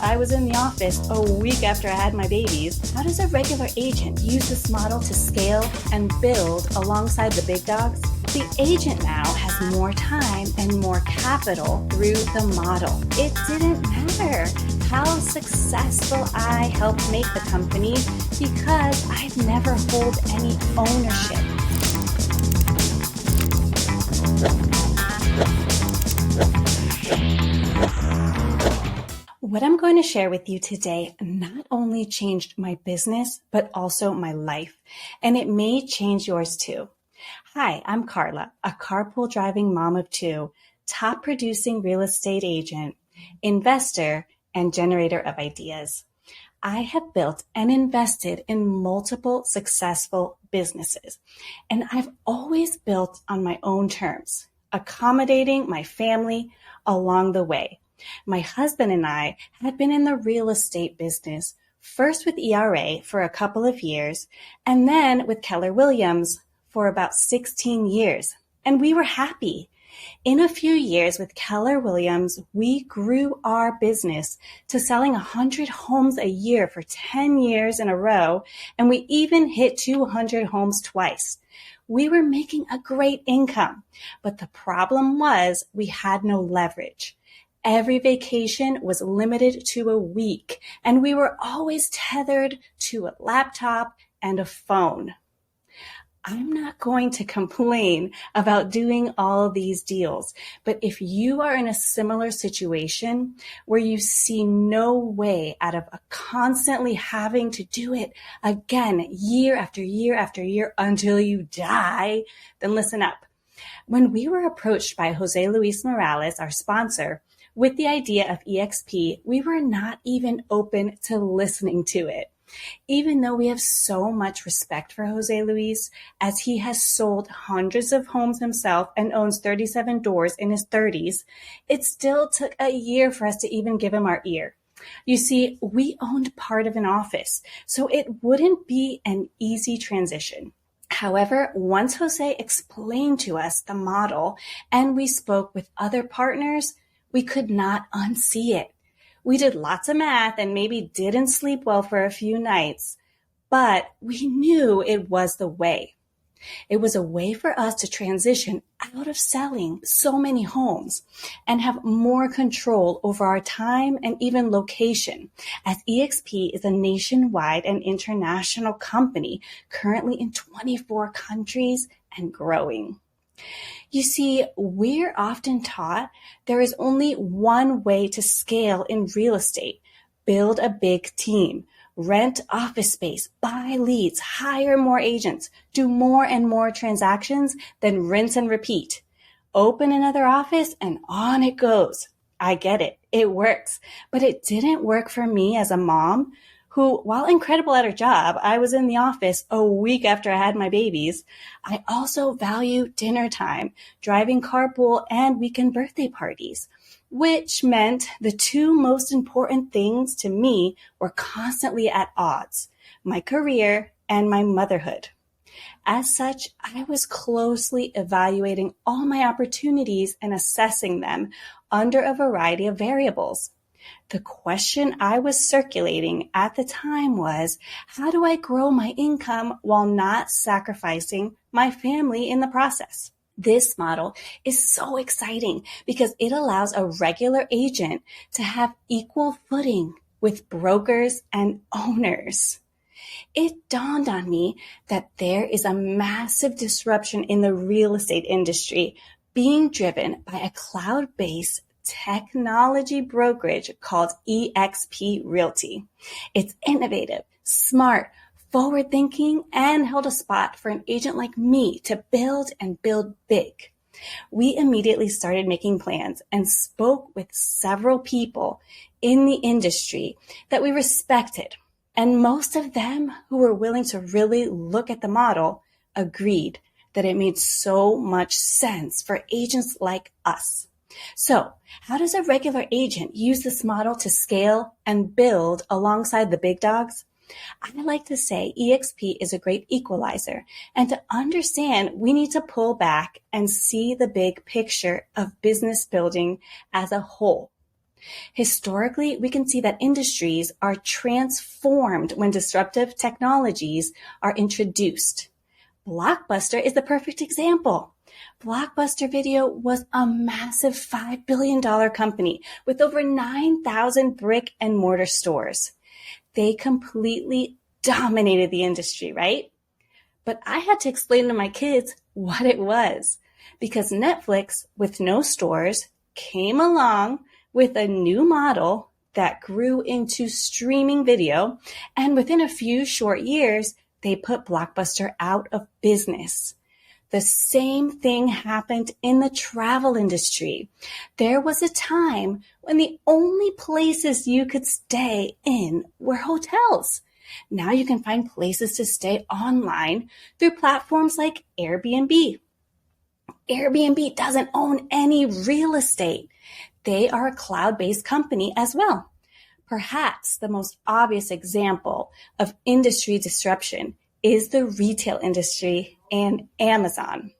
I was in the office a week after I had my babies. How does a regular agent use this model to scale and build alongside the big dogs? The agent now has more time and more capital through the model. It didn't matter how successful I helped make the company because I'd never hold any ownership. What I'm going to share with you today not only changed my business, but also my life, and it may change yours too. Hi, I'm Carla, a carpool driving mom of two, top producing real estate agent, investor, and generator of ideas. I have built and invested in multiple successful businesses, and I've always built on my own terms, accommodating my family along the way. My husband and I had been in the real estate business, first with ERA for a couple of years, and then with Keller Williams for about 16 years, and we were happy. In a few years with Keller Williams, we grew our business to selling 100 homes a year for 10 years in a row, and we even hit 200 homes twice. We were making a great income, but the problem was we had no leverage. Every vacation was limited to a week, and we were always tethered to a laptop and a phone. I'm not going to complain about doing all of these deals, but if you are in a similar situation where you see no way out of constantly having to do it again year after year after year until you die, then listen up. When we were approached by Jose Luis Morales, our sponsor, with the idea of eXp, we were not even open to listening to it. Even though we have so much respect for Jose Luis, as he has sold hundreds of homes himself and owns 37 doors in his 30s, it still took a year for us to even give him our ear. You see, we owned part of an office, so it wouldn't be an easy transition. However, once Jose explained to us the model and we spoke with other partners, we could not unsee it. We did lots of math and maybe didn't sleep well for a few nights, but we knew it was the way. It was a way for us to transition out of selling so many homes and have more control over our time and even location, as eXp is a nationwide and international company currently in 24 countries and growing. You see, we're often taught there is only one way to scale in real estate: build a big team, rent office space, buy leads, hire more agents, do more and more transactions, then rinse and repeat. Open another office and on it goes. I get it. It works. But it didn't work for me as a mom who, while incredible at her job, I was in the office a week after I had my babies. I also value dinner time, driving carpool, and weekend birthday parties, which meant the two most important things to me were constantly at odds: my career and my motherhood. As such, I was closely evaluating all my opportunities and assessing them under a variety of variables. The question I was circulating at the time was, how do I grow my income while not sacrificing my family in the process? This model is so exciting because it allows a regular agent to have equal footing with brokers and owners. It dawned on me that there is a massive disruption in the real estate industry being driven by a cloud-based technology brokerage called eXp Realty. It's innovative, smart, forward-thinking, and held a spot for an agent like me to build and build big. We immediately started making plans and spoke with several people in the industry that we respected, and most of them who were willing to really look at the model agreed that it made so much sense for agents like us. So, how does a regular agent use this model to scale and build alongside the big dogs? I like to say eXp is a great equalizer, and to understand, we need to pull back and see the big picture of business building as a whole. Historically, we can see that industries are transformed when disruptive technologies are introduced. Blockbuster is the perfect example. Blockbuster Video was a massive $5 billion company with over 9,000 brick and mortar stores. They completely dominated the industry, right? But I had to explain to my kids what it was because Netflix, with no stores, came along with a new model that grew into streaming video, and within a few short years, they put Blockbuster out of business. The same thing happened in the travel industry. There was a time when the only places you could stay in were hotels. Now you can find places to stay online through platforms like Airbnb. Airbnb doesn't own any real estate. They are a cloud-based company as well. Perhaps the most obvious example of industry disruption is the retail industry and Amazon.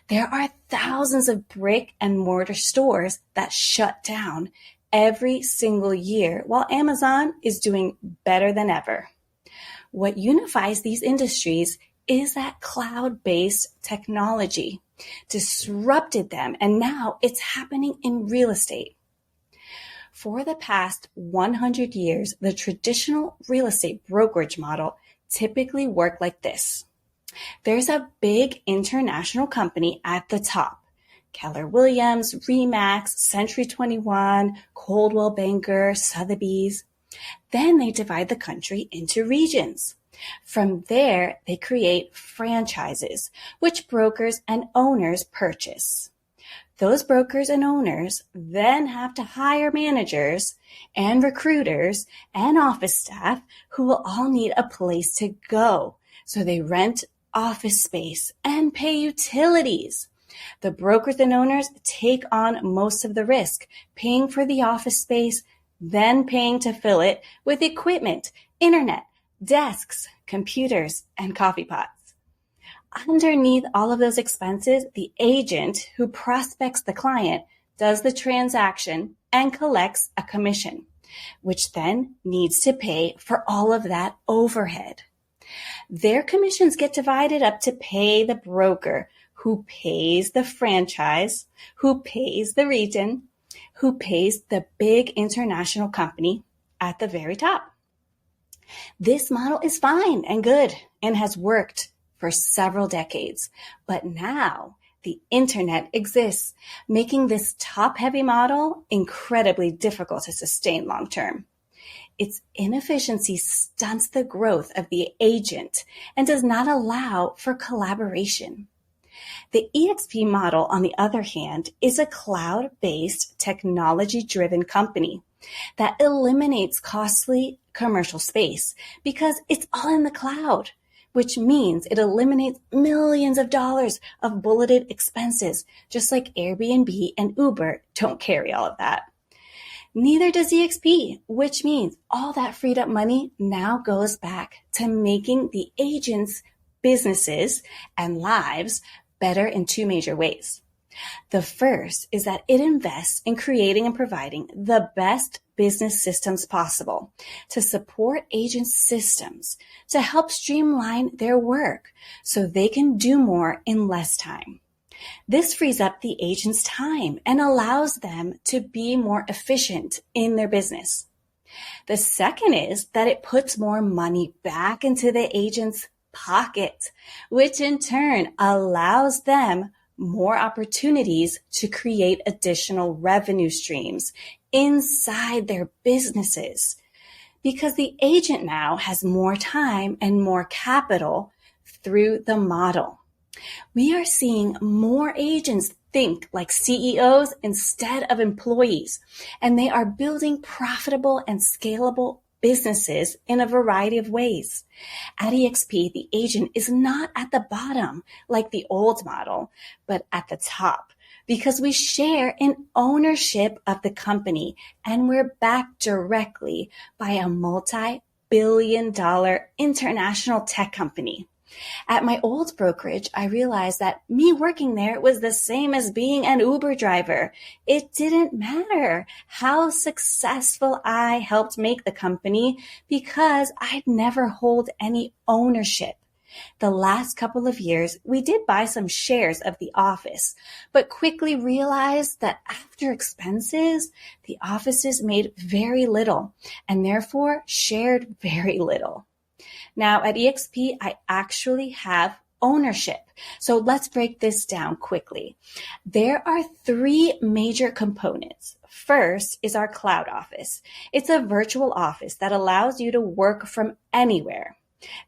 There are thousands of brick and mortar stores that shut down every single year, while Amazon is doing better than ever. What unifies these industries is that cloud-based technology disrupted them, and now it's happening in real estate. For the past 100 years, the traditional real estate brokerage model typically worked like this. There's a big international company at the top. Keller Williams, Remax, Century 21, Coldwell Banker, Sotheby's. Then they divide the country into regions. From there, they create franchises, which brokers and owners purchase. Those brokers and owners then have to hire managers and recruiters and office staff who will all need a place to go. So they rent office space and pay utilities. The brokers and owners take on most of the risk, paying for the office space, then paying to fill it with equipment, internet, desks, computers, and coffee pots. Underneath all of those expenses, the agent who prospects the client does the transaction and collects a commission, which then needs to pay for all of that overhead. Their commissions get divided up to pay the broker, who pays the franchise, who pays the region, who pays the big international company at the very top. This model is fine and good and has worked for several decades, but now the internet exists, making this top-heavy model incredibly difficult to sustain long-term. Its inefficiency stunts the growth of the agent and does not allow for collaboration. The eXp model, on the other hand, is a cloud-based, technology-driven company that eliminates costly commercial space because it's all in the cloud, which means it eliminates millions of dollars of bulleted expenses, just like Airbnb and Uber don't carry all of that. Neither does eXp, which means all that freed up money now goes back to making the agents' businesses and lives better in two major ways. The first is that it invests in creating and providing the best business systems possible to support agents' systems to help streamline their work so they can do more in less time. This frees up the agent's time and allows them to be more efficient in their business. The second is that it puts more money back into the agent's pocket, which in turn allows them more opportunities to create additional revenue streams inside their businesses because the agent now has more time and more capital through the model. We are seeing more agents think like CEOs instead of employees, and they are building profitable and scalable businesses in a variety of ways. At eXp, the agent is not at the bottom like the old model, but at the top because we share in ownership of the company and we're backed directly by a multi-billion-dollar international tech company. At my old brokerage, I realized that me working there was the same as being an Uber driver. It didn't matter how successful I helped make the company because I'd never hold any ownership. The last couple of years, we did buy some shares of the office, but quickly realized that after expenses, the offices made very little and therefore shared very little. Now at eXp, I actually have ownership. So let's break this down quickly. There are three major components. First is our cloud office. It's a virtual office that allows you to work from anywhere.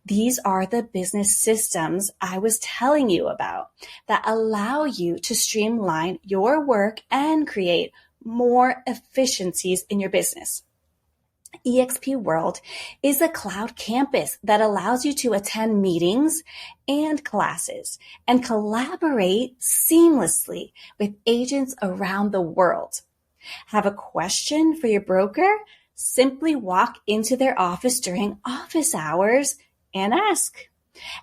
These are the business systems I was telling you about that allow you to streamline your work and create more efficiencies in your business. eXp World is a cloud campus that allows you to attend meetings and classes and collaborate seamlessly with agents around the world. Have a question for your broker? Simply walk into their office during office hours and ask.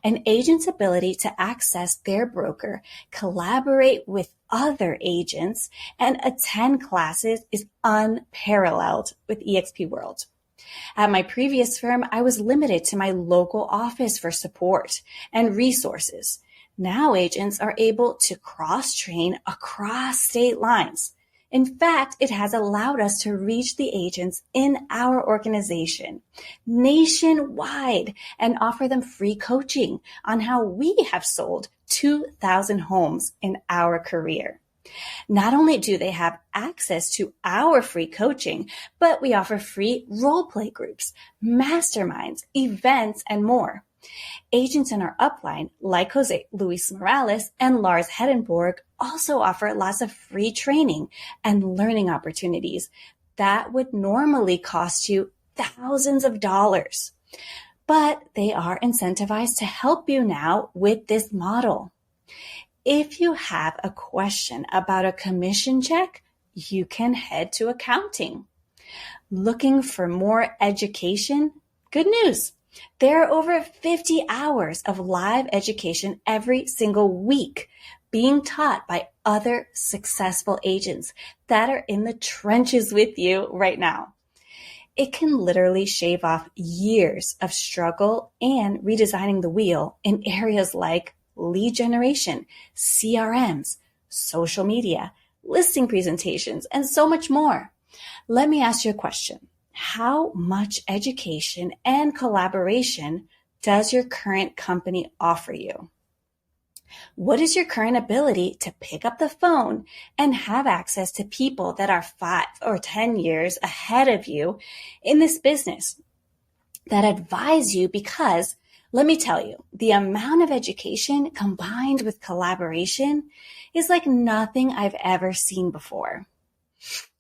An agent's ability to access their broker, collaborate with other agents, and attend classes is unparalleled with eXp World. At my previous firm, I was limited to my local office for support and resources. Now agents are able to cross-train across state lines. In fact, it has allowed us to reach the agents in our organization nationwide and offer them free coaching on how we have sold 2,000 homes in our career. Not only do they have access to our free coaching, but we offer free role play groups, masterminds, events, and more. Agents in our upline, like Jose Luis Morales and Lars Hedenborg, also offer lots of free training and learning opportunities that would normally cost you thousands of dollars. But they are incentivized to help you now with this model. If you have a question about a commission check, you can head to accounting. Looking for more education? Good news. There are over 50 hours of live education every single week being taught by other successful agents that are in the trenches with you right now. It can literally shave off years of struggle and redesigning the wheel in areas like lead generation, CRMs, social media, listing presentations, and so much more. Let me ask you a question. How much education and collaboration does your current company offer you? What is your current ability to pick up the phone and have access to people that are 5 or 10 years ahead of you in this business that advise you? Because let me tell you, the amount of education combined with collaboration is like nothing I've ever seen before.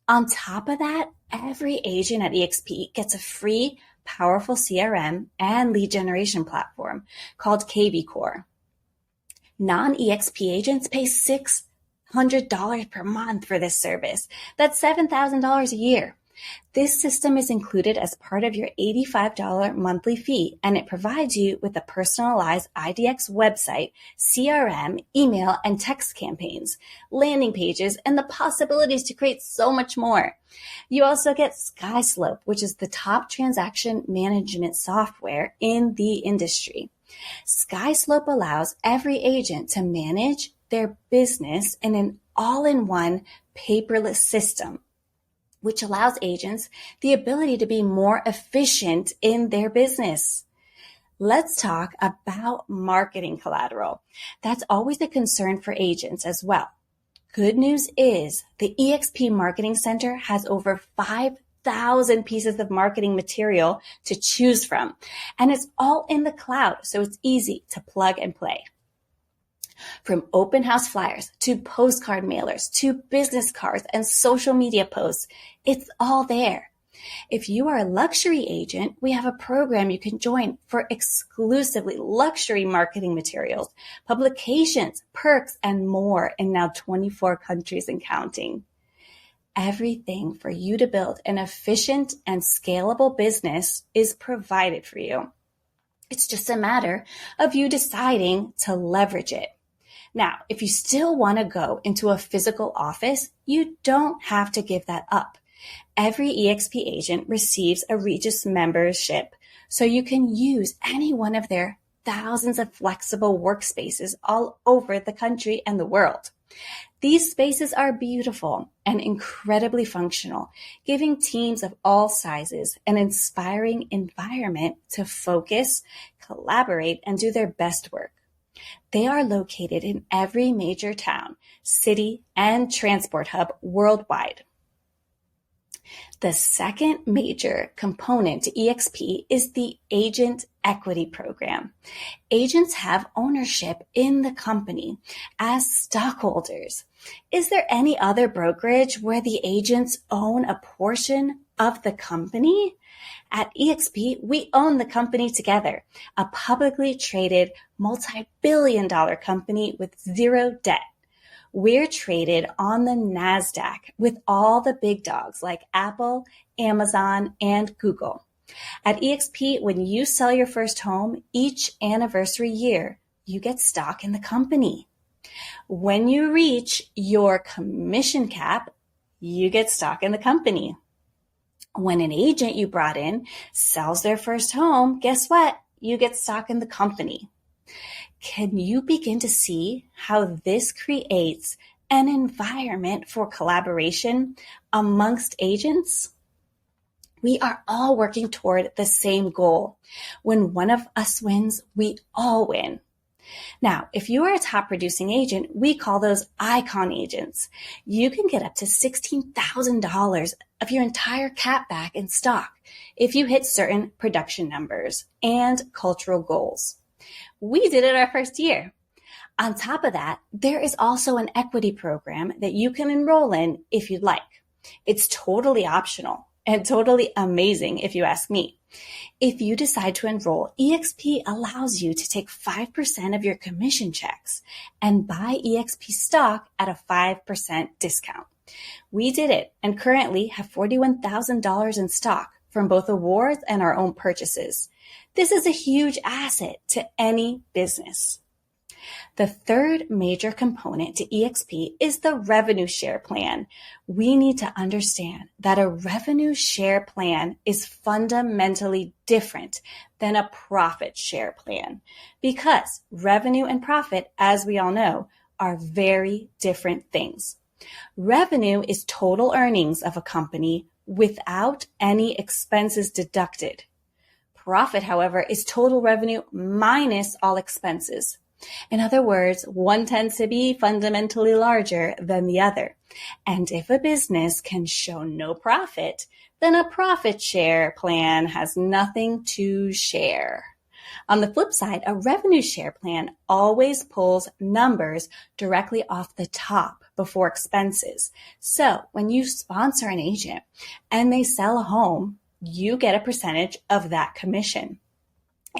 On top of that, every agent at eXp gets a free, powerful CRM and lead generation platform called KV Core. Non-eXp agents pay $600 per month for this service. That's $7,000 a year. This system is included as part of your $85 monthly fee, and it provides you with a personalized IDX website, CRM, email, and text campaigns, landing pages, and the possibilities to create so much more. You also get SkySlope, which is the top transaction management software in the industry. SkySlope allows every agent to manage their business in an all-in-one paperless system, which allows agents the ability to be more efficient in their business. Let's talk about marketing collateral. That's always a concern for agents as well. Good news is the eXp Marketing Center has over 5,000 pieces of marketing material to choose from, and it's all in the cloud, so it's easy to plug and play. From open house flyers to postcard mailers to business cards and social media posts, it's all there. If you are a luxury agent, we have a program you can join for exclusively luxury marketing materials, publications, perks, and more in now 24 countries and counting. Everything for you to build an efficient and scalable business is provided for you. It's just a matter of you deciding to leverage it. Now, if you still want to go into a physical office, you don't have to give that up. Every eXp agent receives a Regis membership, so you can use any one of their thousands of flexible workspaces all over the country and the world. These spaces are beautiful and incredibly functional, giving teams of all sizes an inspiring environment to focus, collaborate, and do their best work. They are located in every major town, city, and transport hub worldwide. The second major component to eXp is the Agent Equity Program. Agents have ownership in the company as stockholders. Is there any other brokerage where the agents own a portion of the company? At eXp, we own the company together, a publicly traded multi-billion-dollar company with zero debt. We're traded on the NASDAQ with all the big dogs like Apple, Amazon, and Google. At eXp, when you sell your first home, each anniversary year, you get stock in the company. When you reach your commission cap, you get stock in the company. When an agent you brought in sells their first home, guess what? You get stock in the company. Can you begin to see how this creates an environment for collaboration amongst agents? We are all working toward the same goal. When one of us wins, we all win. Now, if you are a top producing agent, we call those icon agents. You can get up to $16,000 of your entire cap back in stock if you hit certain production numbers and cultural goals. We did it our first year. On top of that, there is also an equity program that you can enroll in if you'd like. It's totally optional and totally amazing if you ask me. If you decide to enroll, eXp allows you to take 5% of your commission checks and buy eXp stock at a 5% discount. We did it and currently have $41,000 in stock from both awards and our own purchases. This is a huge asset to any business. The third major component to eXp is the revenue share plan. We need to understand that a revenue share plan is fundamentally different than a profit share plan because revenue and profit, as we all know, are very different things. Revenue is total earnings of a company without any expenses deducted. Profit, however, is total revenue minus all expenses. In other words, one tends to be fundamentally larger than the other. And if a business can show no profit, then a profit share plan has nothing to share. On the flip side, a revenue share plan always pulls numbers directly off the top before expenses. So when you sponsor an agent and they sell a home, you get a percentage of that commission.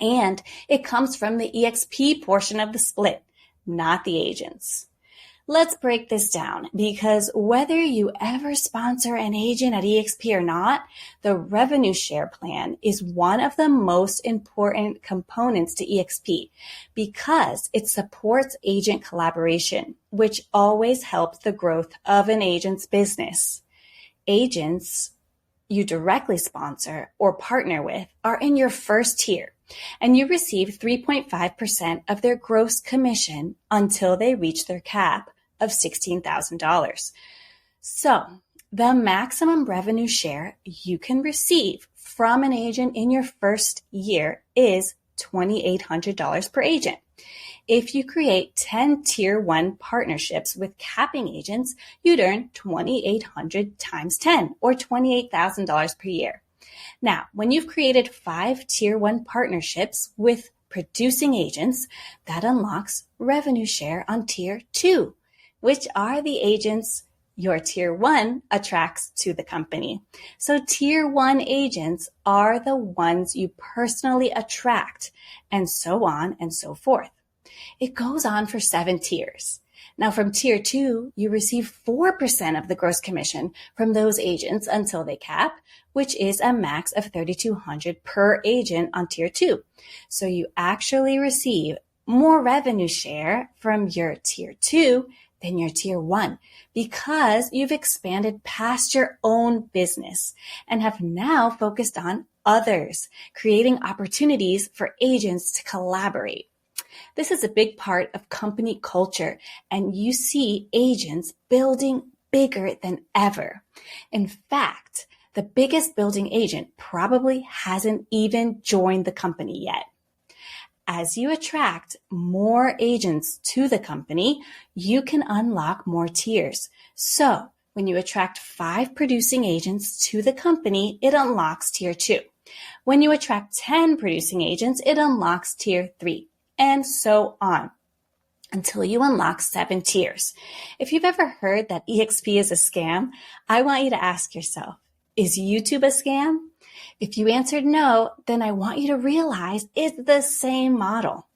And it comes from the eXp portion of the split, not the agents. Let's break this down because whether you ever sponsor an agent at eXp or not, the revenue share plan is one of the most important components to eXp because it supports agent collaboration, which always helps the growth of an agent's business. Agents you directly sponsor or partner with are in your first tier, and you receive 3.5% of their gross commission until they reach their cap of $16,000. So the maximum revenue share you can receive from an agent in your first year is $2,800 per agent. If you create 10 Tier 1 partnerships with capping agents, you'd earn $2,800 times 10, or $28,000 per year. Now, when you've created 5 Tier 1 partnerships with producing agents, that unlocks revenue share on Tier 2, which are the agents your Tier 1 attracts to the company. So Tier 1 agents are the ones you personally attract, and so on and so forth. It goes on for 7 tiers. Now from tier 2, you receive 4% of the gross commission from those agents until they cap, which is a max of $3,200 per agent on tier 2. So you actually receive more revenue share from your tier 2 than your tier 1 because you've expanded past your own business and have now focused on others, creating opportunities for agents to collaborate. This is a big part of company culture, and you see agents building bigger than ever. In fact, the biggest building agent probably hasn't even joined the company yet. As you attract more agents to the company, you can unlock more tiers. So when you attract 5 producing agents to the company, it unlocks tier 2. When you attract 10 producing agents, it unlocks tier 3, and so on until you unlock 7 tiers. If you've ever heard that eXp is a scam, I want you to ask yourself, is YouTube a scam? If you answered no, then I want you to realize it's the same model.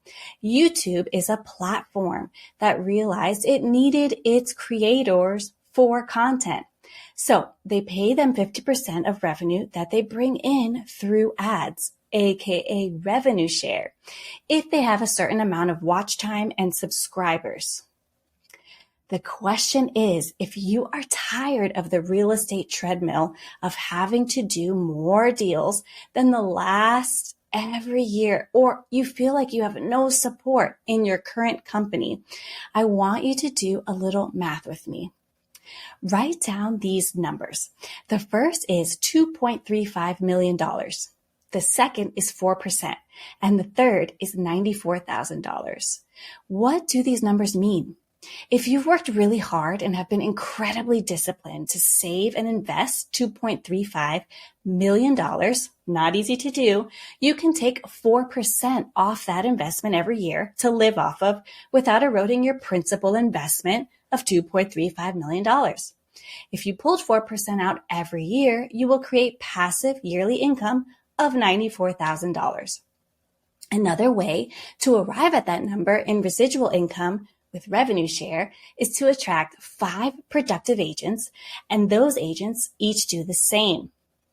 YouTube is a platform that realized it needed its creators for content. So they pay them 50% of revenue that they bring in through ads, aka revenue share, if they have a certain amount of watch time and subscribers. The question is, if you are tired of the real estate treadmill of having to do more deals than the last every year, or you feel like you have no support in your current company, I want you to do a little math with me. Write down these numbers. The first is $2.35 million. The second is 4%, and the third is $94,000. What do these numbers mean? If you've worked really hard and have been incredibly disciplined to save and invest $2.35 million, not easy to do, you can take 4% off that investment every year to live off of without eroding your principal investment of $2.35 million. If you pulled 4% out every year, you will create passive yearly income of $94,000. Another way to arrive at that number in residual income with revenue share is to attract 5 productive agents, and those agents each do the same.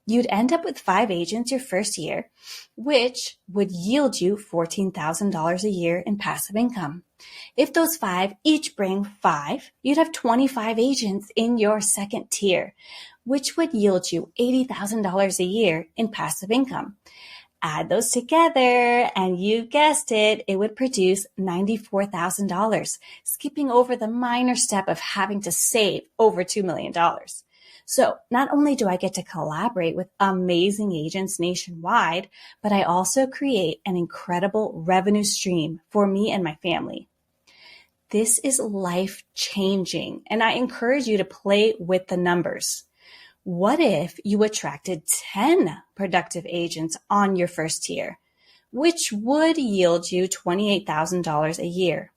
You'd end up with 5 agents your first year, which would yield you $14,000 a year in passive income. If those 5 each bring 5, you'd have 25 agents in your second tier, which would yield you $80,000 a year in passive income. Add those together, and you guessed it, it would produce $94,000, skipping over the minor step of having to save over $2 million. So not only do I get to collaborate with amazing agents nationwide, but I also create an incredible revenue stream for me and my family. This is life-changing, and I encourage you to play with the numbers. What if you attracted 10 productive agents on your first tier, which would yield you $28,000 a year,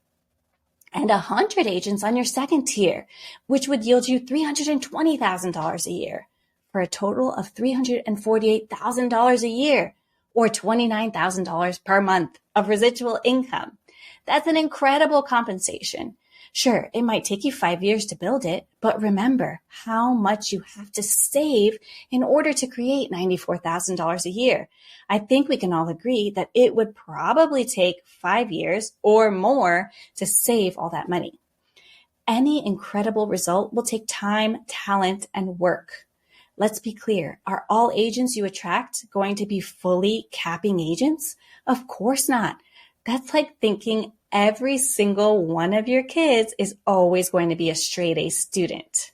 and 100 agents on your second tier, which would yield you $320,000 a year, for a total of $348,000 a year, or $29,000 per month of residual income? That's an incredible compensation. Sure, it might take you 5 years to build it, but remember how much you have to save in order to create $94,000 a year. I think we can all agree that it would probably take 5 years or more to save all that money. Any incredible result will take time, talent, and work. Let's be clear. Are all agents you attract going to be fully capping agents? Of course not. That's like thinking every single one of your kids is always going to be a straight A student.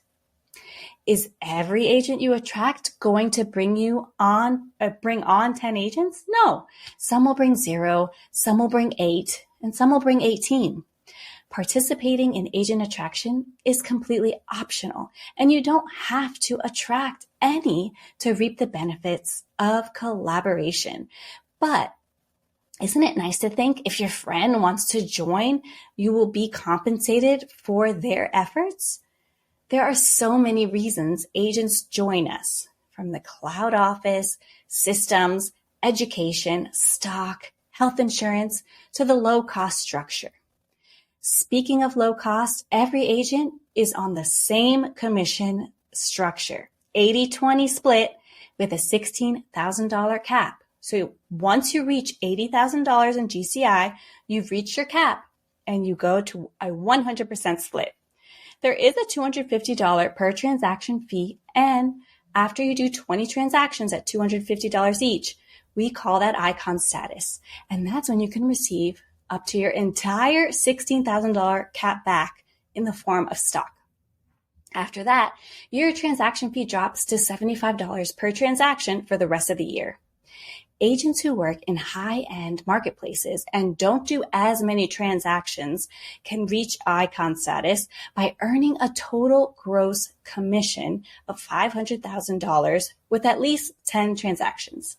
Is every agent you attract going to bring on 10 agents? No. Some will bring 0, some will bring 8, and some will bring 18. Participating in agent attraction is completely optional, and you don't have to attract any to reap the benefits of collaboration. But isn't it nice to think if your friend wants to join, you will be compensated for their efforts? There are so many reasons agents join us, from the cloud office, systems, education, stock, health insurance, to the low-cost structure. Speaking of low cost, every agent is on the same commission structure, 80-20 split with a $16,000 cap. So once you reach $80,000 in GCI, you've reached your cap and you go to a 100% split. There is a $250 per transaction fee, and after you do 20 transactions at $250 each, we call that icon status. And that's when you can receive up to your entire $16,000 cap back in the form of stock. After that, your transaction fee drops to $75 per transaction for the rest of the year. Agents who work in high-end marketplaces and don't do as many transactions can reach icon status by earning a total gross commission of $500,000 with at least 10 transactions.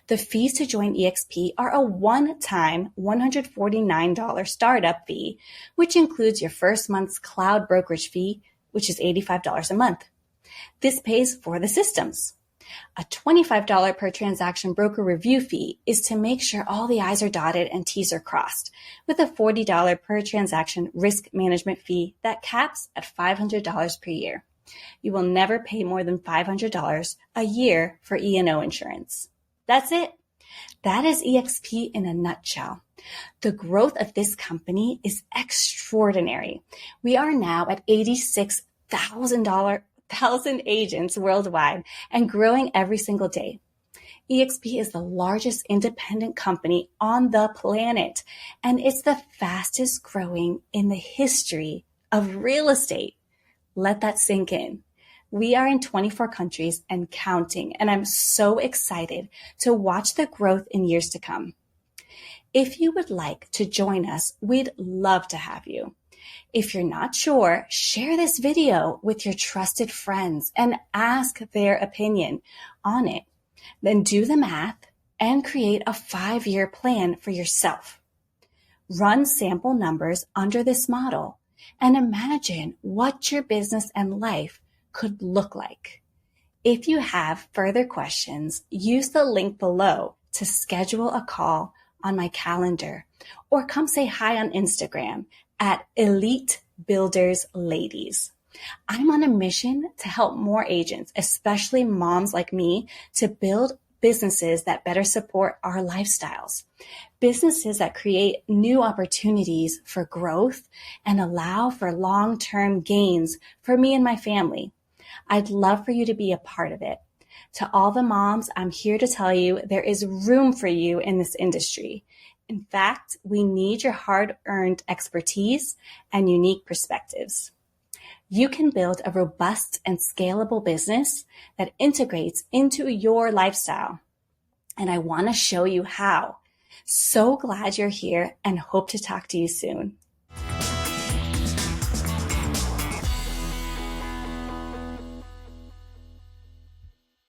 The fees to join eXp are a one-time $149 startup fee, which includes your first month's cloud brokerage fee, which is $85 a month. This pays for the systems. A $25 per transaction broker review fee is to make sure all the I's are dotted and T's are crossed, with a $40 per transaction risk management fee that caps at $500 per year. You will never pay more than $500 a year for E&O insurance. That's it. That is eXp in a nutshell. The growth of this company is extraordinary. We are now at 86,000 agents worldwide and growing every single day. eXp is the largest independent company on the planet, and it's the fastest growing in the history of real estate. Let that sink in. We are in 24 countries and counting, and I'm so excited to watch the growth in years to come. If you would like to join us, we'd love to have you. If you're not sure, share this video with your trusted friends and ask their opinion on it. Then do the math and create a 5-year plan for yourself. Run sample numbers under this model and imagine what your business and life could look like. If you have further questions, use the link below to schedule a call on my calendar or come say hi on Instagram at Elite Builders Ladies. I'm on a mission to help more agents, especially moms like me, to build businesses that better support our lifestyles, businesses that create new opportunities for growth and allow for long-term gains for me and my family. I'd love for you to be a part of it. To all the moms, I'm here to tell you there is room for you in this industry. In fact, we need your hard-earned expertise and unique perspectives. You can build a robust and scalable business that integrates into your lifestyle. And I want to show you how. So glad you're here and hope to talk to you soon.